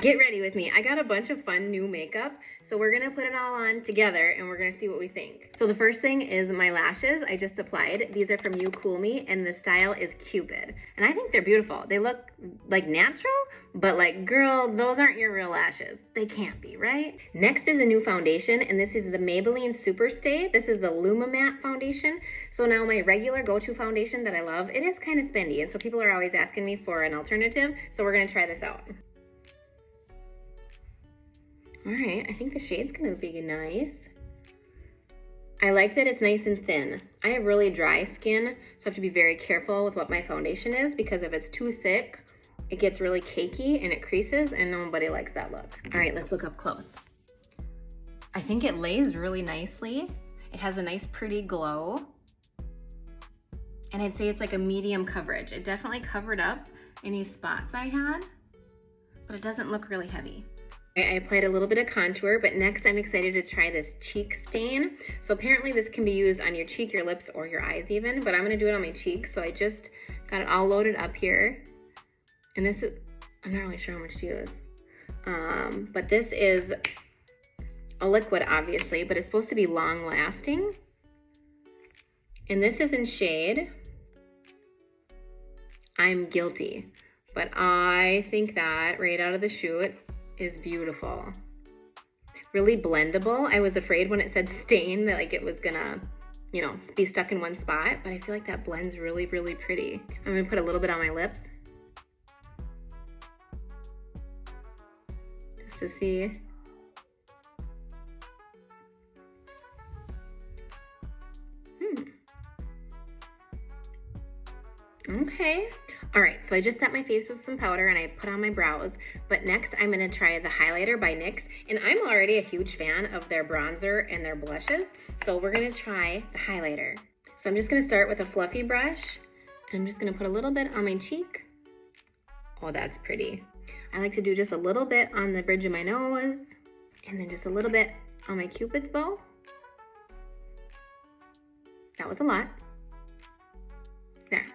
Get ready with me. I got a bunch of fun new makeup, so we're gonna put it all on together and we're gonna see what we think. So the first thing is my lashes I just applied. These are from You Cool Me and the style is Cupid. And I think they're beautiful. They look like natural, but like, girl, those aren't your real lashes. They can't be, right? Next is a new foundation, and this is the Maybelline Superstay. This is the Luma Matte foundation. So now my regular go-to foundation that I love, it is kind of spendy, and so people are always asking me for an alternative, so we're gonna try this out. All right, I think the shade's gonna be nice. I like that it's nice and thin. I have really dry skin, so I have to be very careful with what my foundation is, because if it's too thick, it gets really cakey and it creases, and nobody likes that look. All right, let's look up close. I think it lays really nicely. It has a nice pretty glow. And I'd say it's like a medium coverage. It definitely covered up any spots I had, but it doesn't look really heavy. I applied a little bit of contour, but next I'm excited to try this cheek stain. So apparently this can be used on your cheek, your lips, or your eyes even, but I'm gonna do it on my cheeks. So I just got it all loaded up here. And this is, I'm not really sure how much to use. But this is a liquid, obviously, but it's supposed to be long lasting. And this is in shade I'm Guilty. But I think that right out of the chute is beautiful. Really blendable. I was afraid when it said stain that like it was gonna, you know, be stuck in one spot, but I feel like that blends really, really pretty. I'm gonna put a little bit on my lips just to see. Okay. All right, so I just set my face with some powder and I put on my brows, but next I'm gonna try the highlighter by NYX, and I'm already a huge fan of their bronzer and their blushes, so we're gonna try the highlighter. So I'm just gonna start with a fluffy brush, and I'm just gonna put a little bit on my cheek. Oh, that's pretty. I like to do just a little bit on the bridge of my nose, and then just a little bit on my Cupid's bow. That was a lot. There.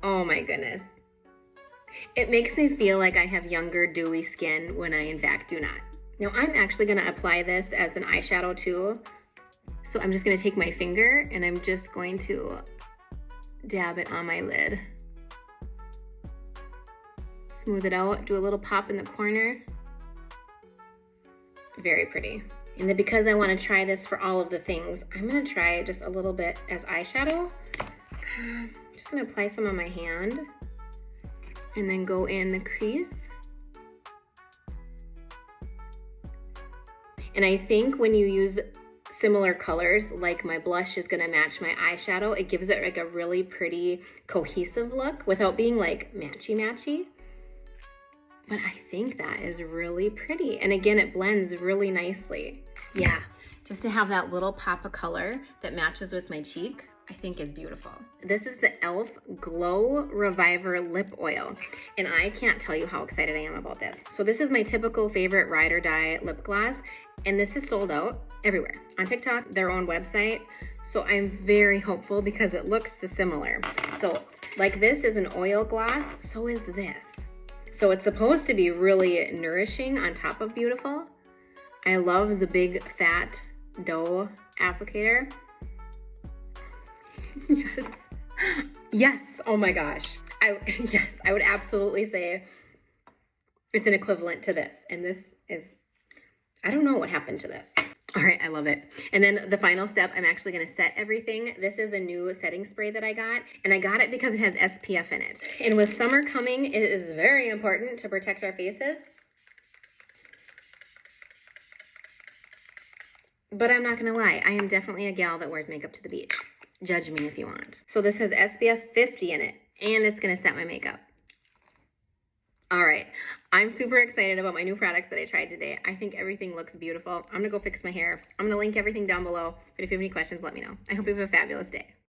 Oh my goodness. It makes me feel like I have younger, dewy skin when I in fact do not. Now I'm actually gonna apply this as an eyeshadow too. So I'm just gonna take my finger and I'm just going to dab it on my lid. Smooth it out, do a little pop in the corner. Very pretty. And then because I wanna try this for all of the things, I'm gonna try just a little bit as eyeshadow. I'm just gonna apply some on my hand and then go in the crease. And I think when you use similar colors, like my blush is gonna match my eyeshadow, it gives it like a really pretty cohesive look without being like matchy-matchy. But I think that is really pretty. And again, it blends really nicely. Yeah, just to have that little pop of color that matches with my cheek, I think is beautiful. This is the e.l.f. Glow Reviver Lip Oil, and I can't tell you how excited I am about this. So this is my typical favorite ride or die lip gloss, and this is sold out everywhere. On TikTok, their own website. So I'm very hopeful because it looks similar. So like this is an oil gloss, so is this. So it's supposed to be really nourishing on top of beautiful. I love the big fat dough applicator. Yes. Yes. Oh my gosh. Yes, I would absolutely say it's an equivalent to this. And this is, I don't know what happened to this. All right, I love it. And then the final step, I'm actually gonna set everything. This is a new setting spray that I got, and I got it because it has SPF in it. And with summer coming, it is very important to protect our faces. But I'm not gonna lie, I am definitely a gal that wears makeup to the beach. Judge me if you want. So this has SPF 50 in it, and it's gonna set my makeup. All right, I'm super excited about my new products that I tried today. I think everything looks beautiful. I'm gonna go fix my hair. I'm gonna link everything down below, but if you have any questions, let me know. I hope you have a fabulous day.